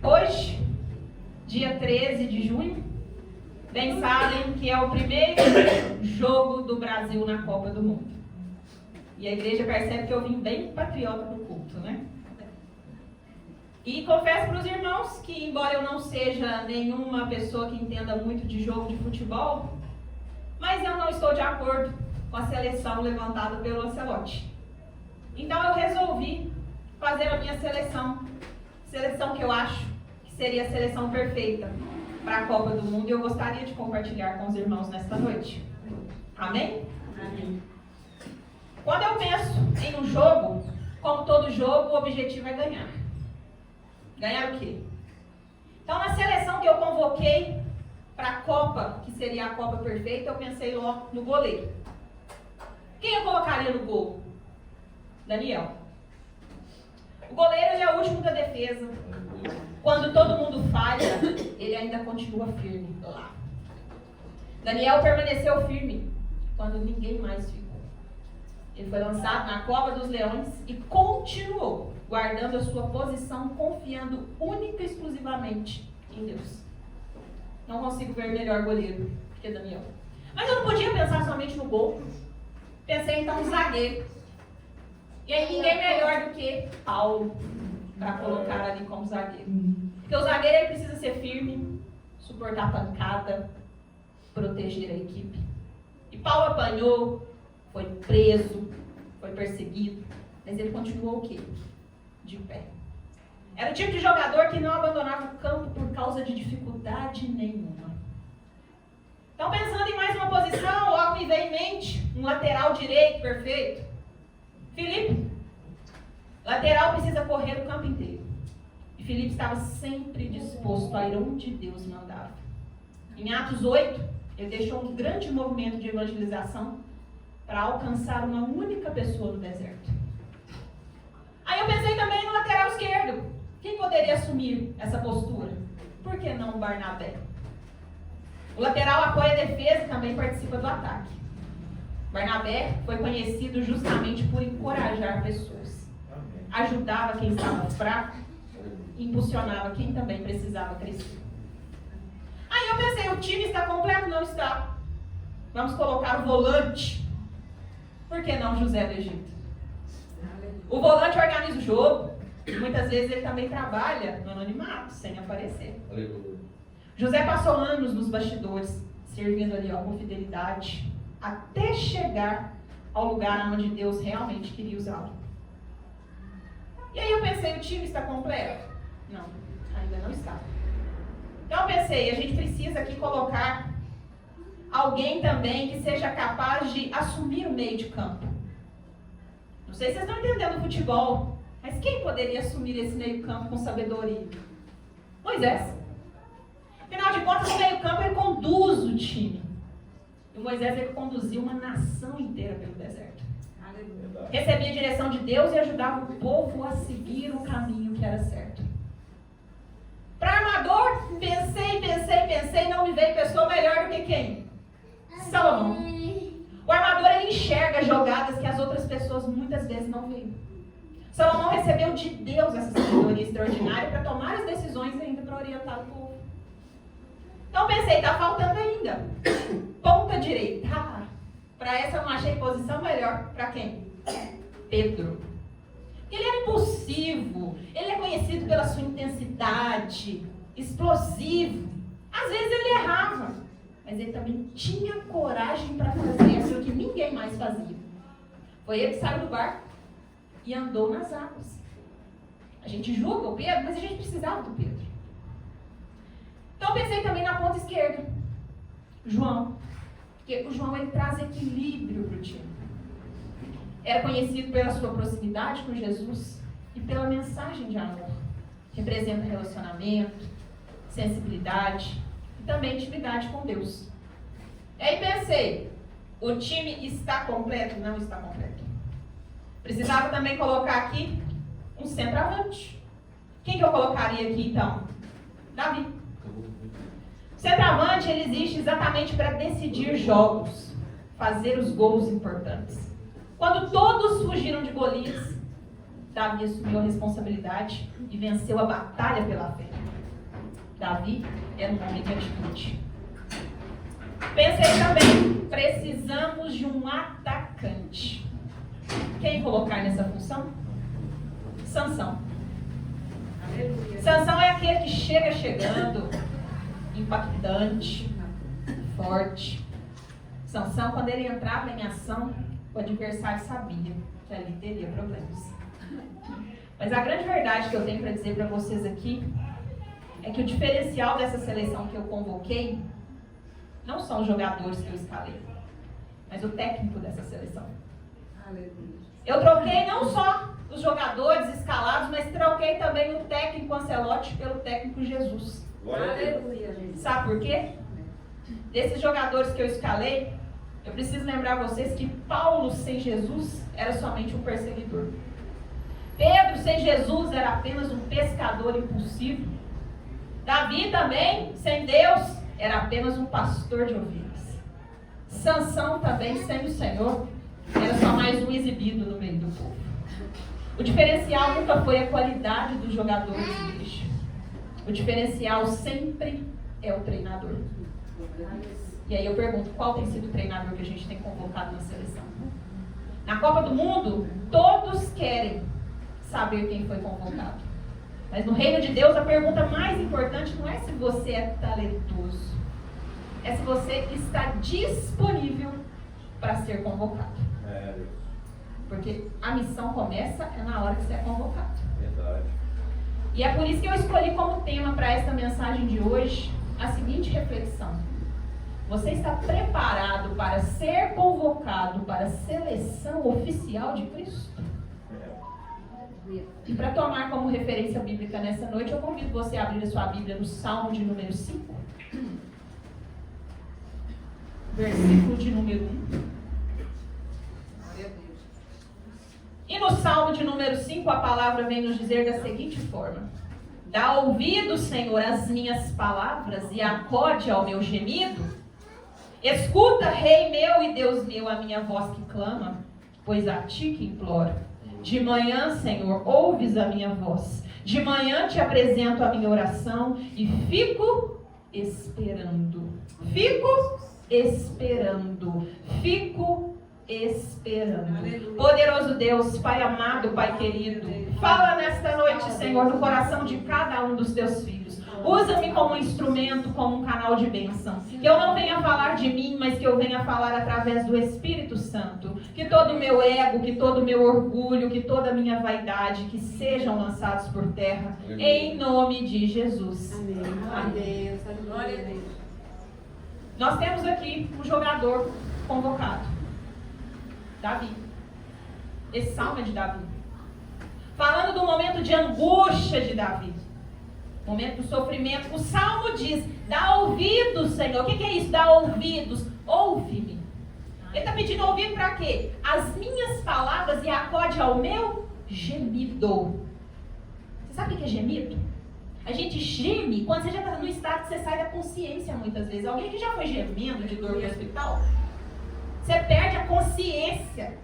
Hoje, dia 13 de junho, bem sabem que é o primeiro jogo do Brasil na Copa do Mundo. E a igreja percebe que eu vim bem patriota do culto, né? E confesso para os irmãos que, embora eu não seja nenhuma pessoa que entenda muito de jogo de futebol, mas eu não estou de acordo com a seleção levantada pelo Ancelotti. Então eu resolvi fazer a minha seleção que eu acho que seria a seleção perfeita para a Copa do Mundo, e eu gostaria de compartilhar com os irmãos nesta noite. Amém? Amém. Quando eu penso em um jogo, como todo jogo, o objetivo é ganhar. Ganhar o quê? Então, na seleção que eu convoquei para a Copa, que seria a Copa perfeita, eu pensei logo no goleiro. Quem eu colocaria no gol? Daniel. O goleiro ele é o último da defesa. Quando todo mundo falha, ele ainda continua firme lá. Daniel permaneceu firme quando ninguém mais ficou. Ele foi lançado na cova dos leões e continuou guardando a sua posição, confiando única e exclusivamente em Deus. Não consigo ver melhor goleiro que Daniel. Mas eu não podia pensar somente no gol. Pensei então no zagueiro. E aí ninguém melhor do que Paulo para colocar ali como zagueiro. Porque o zagueiro ele precisa ser firme, suportar a pancada, proteger a equipe. E Paulo apanhou, foi preso, foi perseguido, mas ele continuou o quê? De pé. Era o tipo de jogador que não abandonava o campo por causa de dificuldade nenhuma. Então, pensando em mais uma posição, logo me veio em mente um lateral direito perfeito. Felipe. Lateral precisa correr o campo inteiro. E Felipe estava sempre disposto a ir onde Deus mandava. Em Atos 8, ele deixou um grande movimento de evangelização para alcançar uma única pessoa no deserto. Aí eu pensei também no lateral esquerdo. Quem poderia assumir essa postura? Por que não o Barnabé? O lateral apoia a defesa e também participa do ataque. Barnabé foi conhecido justamente por encorajar pessoas. Ajudava quem estava fraco, impulsionava quem também precisava crescer. Aí eu pensei, o time está completo? Não está. Vamos colocar o volante. Por que não José do Egito? O volante organiza o jogo. E muitas vezes ele também trabalha no anonimato, sem aparecer. José passou anos nos bastidores, servindo ali com fidelidade, até chegar ao lugar onde Deus realmente queria usá-lo. E aí eu pensei, o time está completo? Não, ainda não está. Então eu pensei, a gente precisa aqui colocar alguém também que seja capaz de assumir o meio de campo. Não sei se vocês estão entendendo o futebol, mas quem poderia assumir esse meio de campo com sabedoria? Moisés. Afinal de contas, o meio de campo ele conduz o time. E Moisés ele conduziu uma nação inteira pelo deserto. Recebia a direção de Deus e ajudava o povo a seguir o caminho que era certo. Para armador, pensei, não me veio pessoa melhor do que quem? Salomão. O armador ele enxerga jogadas que as outras pessoas muitas vezes não veem. Salomão recebeu de Deus essa sabedoria extraordinária para tomar as decisões e ainda para orientar o povo. Então pensei, está faltando ainda. Ponta direita. Para essa eu não achei posição melhor. Para quem? Pedro. Ele era impulsivo. Ele é conhecido pela sua intensidade, explosivo. Às vezes ele errava, mas ele também tinha coragem para fazer aquilo que ninguém mais fazia. Foi ele que saiu do barco e andou nas águas. A gente julga o Pedro, mas a gente precisava do Pedro. Então pensei também na ponta esquerda. João. Porque o João ele traz equilíbrio para o time. Era conhecido pela sua proximidade com Jesus e pela mensagem de amor. Representa relacionamento, sensibilidade e também intimidade com Deus. E aí pensei, o time está completo? Não está completo. Precisava também colocar aqui um centroavante. Quem que eu colocaria aqui então? Davi. O centroavante ele existe exatamente para decidir jogos, fazer os gols importantes. Quando todos fugiram de Golias, Davi assumiu a responsabilidade e venceu a batalha pela fé. Davi era um homem de atitude. Pensei também, precisamos de um atacante. Quem colocar nessa função? Sansão. Aleluia. Sansão é aquele que chega chegando, impactante, forte. Sansão, quando ele entrava em ação, o adversário sabia que ali teria problemas. Mas a grande verdade que eu tenho para dizer para vocês aqui é que o diferencial dessa seleção que eu convoquei não são os jogadores que eu escalei, mas o técnico dessa seleção. Aleluia. Eu troquei não só os jogadores escalados, mas troquei também o técnico Ancelotti pelo técnico Jesus. Aleluia. Sabe por quê? Desses jogadores que eu escalei, eu preciso lembrar vocês que Paulo sem Jesus era somente um perseguidor. Pedro sem Jesus era apenas um pescador impulsivo. Davi também, sem Deus, era apenas um pastor de ovelhas. Sansão também, sem o Senhor, era só mais um exibido no meio do povo. O diferencial nunca foi a qualidade dos jogadores do bicho. O diferencial sempre é o treinador. E aí eu pergunto, qual tem sido o treinador que a gente tem convocado na seleção? Na Copa do Mundo, todos querem saber quem foi convocado. Mas no reino de Deus, a pergunta mais importante não é se você é talentoso. É se você está disponível para ser convocado. Porque a missão começa na hora que você é convocado. Verdade. E é por isso que eu escolhi como tema para esta mensagem de hoje a seguinte reflexão. Você está preparado para ser convocado para a seleção oficial de Cristo? E para tomar como referência bíblica nessa noite, eu convido você a abrir a sua Bíblia no Salmo de número 5. Versículo de número 1. E no Salmo de número 5, a palavra vem nos dizer da seguinte forma: dá ouvido, Senhor, às minhas palavras e acode ao meu gemido. Escuta, Rei meu e Deus meu, a minha voz que clama, pois a ti que imploro. De manhã, Senhor, ouves a minha voz. De manhã te apresento a minha oração e fico esperando. Fico esperando. Aleluia. Poderoso Deus, Pai amado, Pai querido, fala nesta noite, Senhor, no coração de cada um dos teus filhos. Usa-me como um instrumento, como um canal de bênção. Que eu não venha falar de mim, mas que eu venha falar através do Espírito Santo. Que todo o meu ego, que todo o meu orgulho, que toda a minha vaidade, que sejam lançados por terra. Em nome de Jesus. Amém. Glória a Deus. Nós temos aqui um jogador convocado. Davi. Esse salmo é de Davi. Falando do momento de angústia de Davi. Momento do sofrimento. O salmo diz, dá ouvidos, Senhor. O que é isso? Dá ouvidos. Ouve-me. Ele está pedindo ouvido para quê? As minhas palavras e acode ao meu gemido. Você sabe o que é gemido? A gente geme quando você já está no estado que você sai da consciência muitas vezes. Alguém que já foi gemendo de dor no hospital? Você perde a consciência.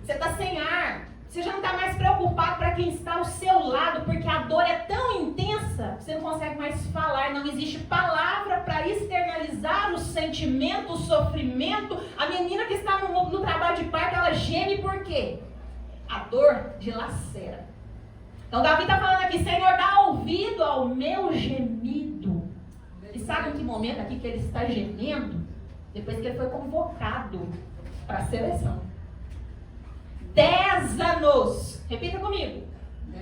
Você está sem ar. Você já não está mais preocupado para quem está ao seu lado, porque a dor é tão intensa, você não consegue mais falar. Não existe palavra para externalizar o sentimento, o sofrimento. A menina que está no trabalho de parto, ela geme por quê? A dor dilacera. Então Davi está falando aqui, Senhor, dá ouvido ao meu gemido. E sabe em que momento aqui que ele está gemendo? Depois que ele foi convocado para a seleção. 10 anos. Repita comigo.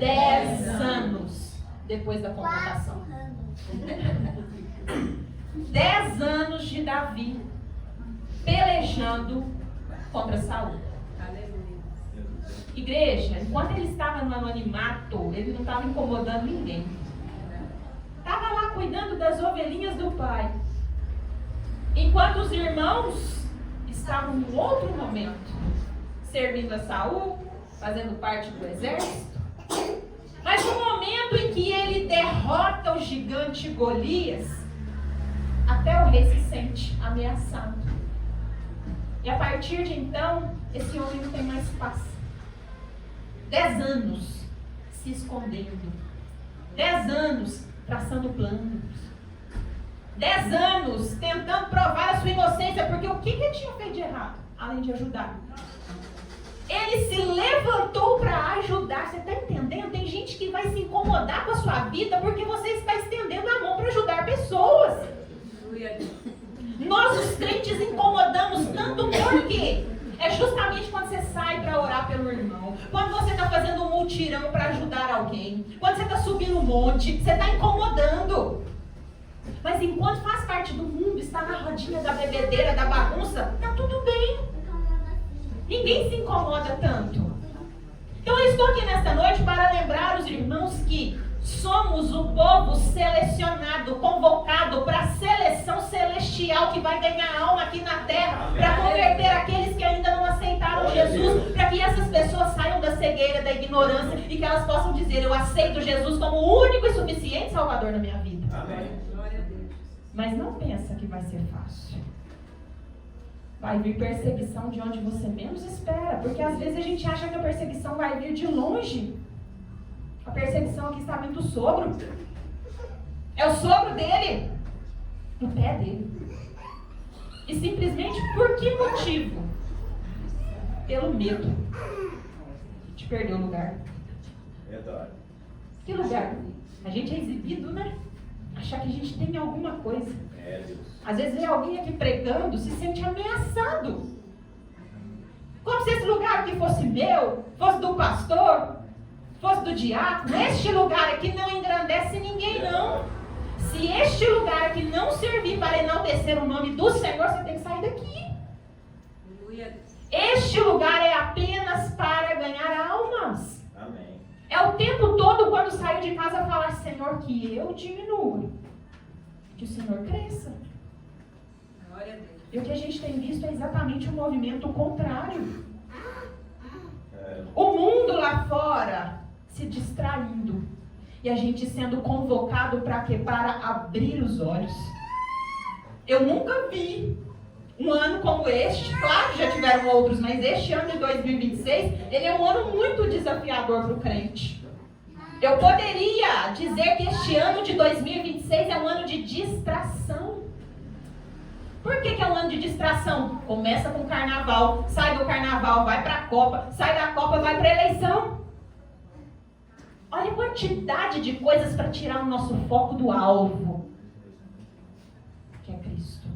10 anos depois da convocação. 10 anos de Davi pelejando contra Saul. Igreja, enquanto ele estava no anonimato, ele não estava incomodando ninguém. Estava lá cuidando das ovelhinhas do pai. Enquanto os irmãos estavam em outro momento, servindo a Saul, fazendo parte do exército. Mas no momento em que ele derrota o gigante Golias, até o rei se sente ameaçado. E a partir de então, esse homem não tem mais paz. 10 anos se escondendo. 10 anos traçando planos. 10 anos tentando provar a sua inocência, porque o que ele tinha feito de errado, além de ajudar? Ele se levantou para ajudar. Você está entendendo? Tem gente que vai se incomodar com a sua vida porque você está estendendo a mão para ajudar pessoas. Nós, os crentes, incomodamos tanto porque é justamente quando você sai para orar pelo irmão, quando você está fazendo um mutirão para ajudar alguém, quando você está subindo um monte, você está incomodando. Mas enquanto faz parte do mundo, está na rodinha da bebedeira, da bagunça, está tudo bem. Ninguém se incomoda tanto. Então eu estou aqui nesta noite para lembrar os irmãos que somos o povo selecionado, convocado para a seleção celestial que vai ganhar alma aqui na terra, para converter aqueles que ainda não aceitaram Jesus, para que essas pessoas saiam da cegueira, da ignorância e que elas possam dizer: eu aceito Jesus como o único e suficiente Salvador na minha vida. Amém. Mas não pensa que vai ser fácil. Vai vir perseguição de onde você menos espera, porque às vezes a gente acha que a perseguição vai vir de longe. A perseguição aqui está vindo do sogro. É o sogro dele, no pé dele. E simplesmente por que motivo? Pelo medo de perder o lugar. Verdade. Que lugar? A gente é exibido, né? Achar que a gente tem alguma coisa. Deus. Às vezes vem alguém aqui pregando, se sente ameaçado. Como se esse lugar aqui fosse meu, fosse do pastor, fosse do diácono. Este lugar aqui não engrandece ninguém, não. Se este lugar aqui não servir para enaltecer o nome do Senhor, você tem que sair daqui. Este lugar é apenas para ganhar almas. Amém. É o tempo todo, quando saio de casa, falar: Senhor, que eu diminua, que o Senhor cresça. E o que a gente tem visto é exatamente o movimento contrário. O mundo lá fora se distraindo. E a gente sendo convocado para quê? Para abrir os olhos. Eu nunca vi um ano como este. Claro que já tiveram outros, mas este ano de 2026, ele é um ano muito desafiador para o crente. Eu poderia dizer que este ano de 2026 é um ano de distração. Por que é um ano de distração? Começa com o carnaval, sai do carnaval, vai para a Copa, sai da Copa, vai para a eleição. Olha a quantidade de coisas para tirar o nosso foco do alvo, que é Cristo.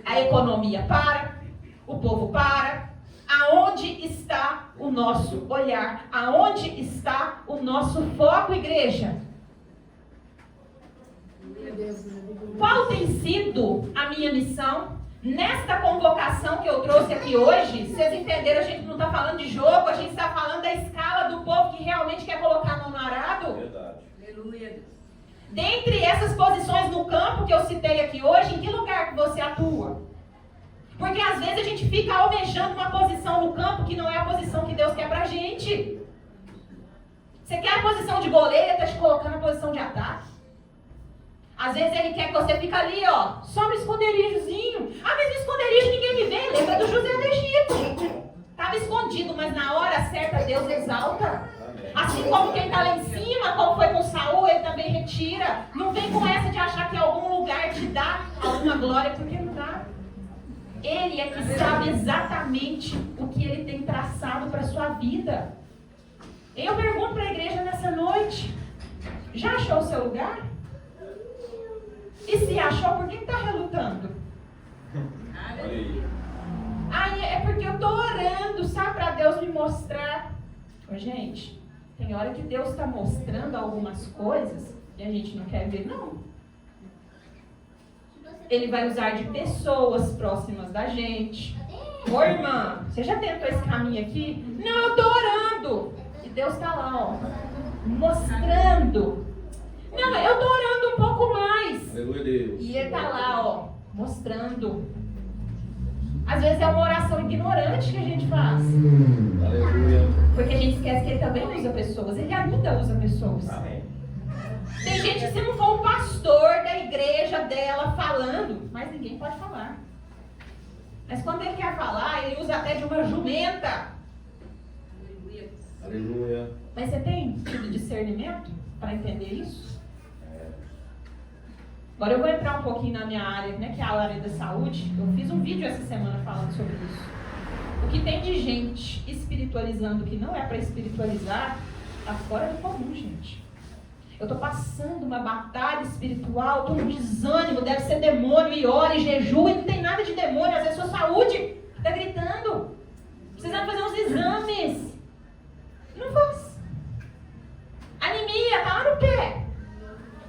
A economia para, o povo para. Aonde está o nosso olhar? Aonde está o nosso foco, igreja? Qual tem sido a minha missão? Nesta convocação que eu trouxe aqui hoje, vocês entenderam, a gente não está falando de jogo, a gente está falando da escala do povo que realmente quer colocar a mão no arado. Verdade. Aleluia. Dentre essas posições no campo que eu citei aqui hoje, em que lugar que você atua? Porque às vezes a gente fica almejando uma posição no campo que não é a posição que Deus quer pra gente. Você quer a posição de goleiro, ele está te colocando na posição de ataque. Às vezes ele quer que você fique ali, ó, só no esconderijozinho. Ah, mas no esconderijo ninguém me vê. Lembra do José do Egito. Estava escondido, mas na hora certa Deus exalta. Assim como quem está lá em cima, como foi com Saul, ele também retira. Não vem com essa de achar que algum lugar te dá alguma glória, porque não dá. Ele é que sabe exatamente o que ele tem traçado para a sua vida. Eu pergunto para a igreja nessa noite: já achou o seu lugar? E se achou, por que está relutando? Olha aí. Ah, é porque eu estou orando, sabe, para Deus me mostrar. Ô, gente, tem hora que Deus está mostrando algumas coisas e a gente não quer ver, não. Ele vai usar de pessoas próximas da gente. Ô, irmã, você já tentou esse caminho aqui? Não, eu estou orando. E Deus está lá, ó, mostrando. Não, eu estou orando um pouco mais. Aleluia, Deus. E ele está lá, ó, mostrando. Às vezes é uma oração ignorante que a gente faz. Aleluia. Porque a gente esquece que ele também usa pessoas. Ele ainda usa pessoas. Amém. Tem gente que, se não for o pastor da igreja dela falando, mas ninguém pode falar. Mas quando ele quer falar, ele usa até de uma jumenta. Aleluia. Aleluia. Mas você tem tido discernimento para entender isso? Agora eu vou entrar um pouquinho na minha área, né, que é a área da saúde. Eu fiz um vídeo essa semana falando sobre isso. O que tem de gente espiritualizando o que não é para espiritualizar, tá fora do comum, gente. Eu tô passando uma batalha espiritual, tô com desânimo, deve ser demônio, e ora, e jejua, e não tem nada de demônio, às vezes a sua saúde tá gritando. Precisando fazer uns exames. Não faz. Anemia, tá lá no pé.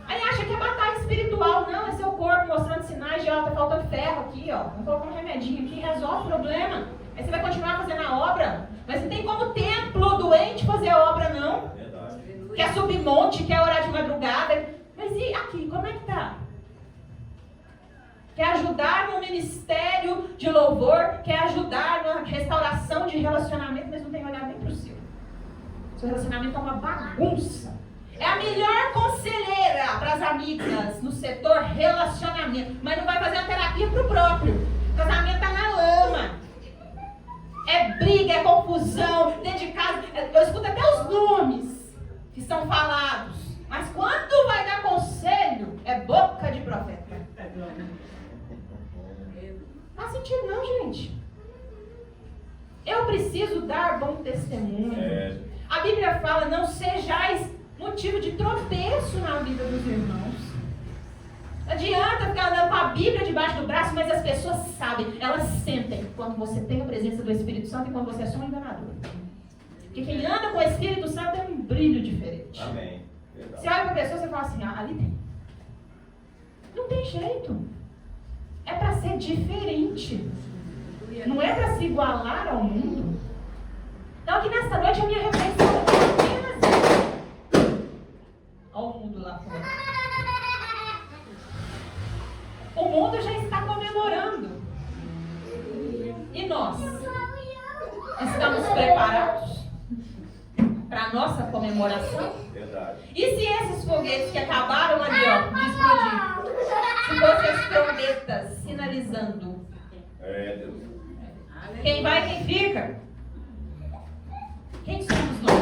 Aí acha que é batalha espiritual. Não, é seu corpo mostrando sinais de, ó, tá faltando ferro aqui, ó. Vamos colocar um remedinho aqui, resolve o problema. Aí você vai continuar fazendo a obra. Mas não tem como templo doente fazer a obra, não. Verdade. Quer subir monte, quer orar de madrugada. Mas e aqui, como é que tá? Quer ajudar no ministério de louvor, quer ajudar na restauração de relacionamento, mas não tem olhado nem para o seu. Seu relacionamento é uma bagunça. É a melhor conselheira para as amigas no setor relacionamento, mas não vai fazer a terapia para o próprio. O casamento está na lama. É briga, é confusão, dentro de casa. Eu escuto até os nomes que são falados. Mas quando vai dar conselho, é boca de profeta. Não faz sentido não, gente. Eu preciso dar bom testemunho. A Bíblia fala, não sejais motivo de tropeço na vida dos irmãos. Não adianta ficar andando com a Bíblia debaixo do braço, mas as pessoas sabem, elas sentem quando você tem a presença do Espírito Santo e quando você é só um enganador. Porque quem anda com o Espírito Santo tem um brilho diferente. Amém. Verdade. Você olha para a pessoa e fala assim, ah, ali tem. Não tem jeito. É para ser diferente. Não é para se igualar ao mundo. Então aqui nesta noite a minha reflexão é apenas olha o mundo lá fora. O mundo já está comemorando. E nós? Estamos preparados para a nossa comemoração? Verdade. E se esses foguetes que acabaram ali, ó, de explodir, se fossem as trombetas sinalizando? Deus. Quem vai, quem fica? Quem somos nós?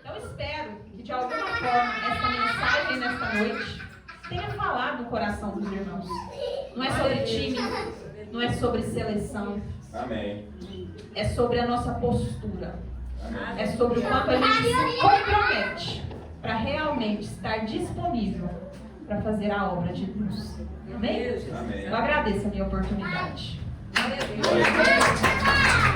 Eu espero que de alguma forma essa mensagem nesta noite tenha falado no coração dos irmãos. Não é sobre time, não é sobre seleção. Amém. É sobre a nossa postura. Amém. É sobre o quanto a gente se compromete para realmente estar disponível para fazer a obra de Deus. Amém? Amém. Eu agradeço a minha oportunidade. Glória a Deus.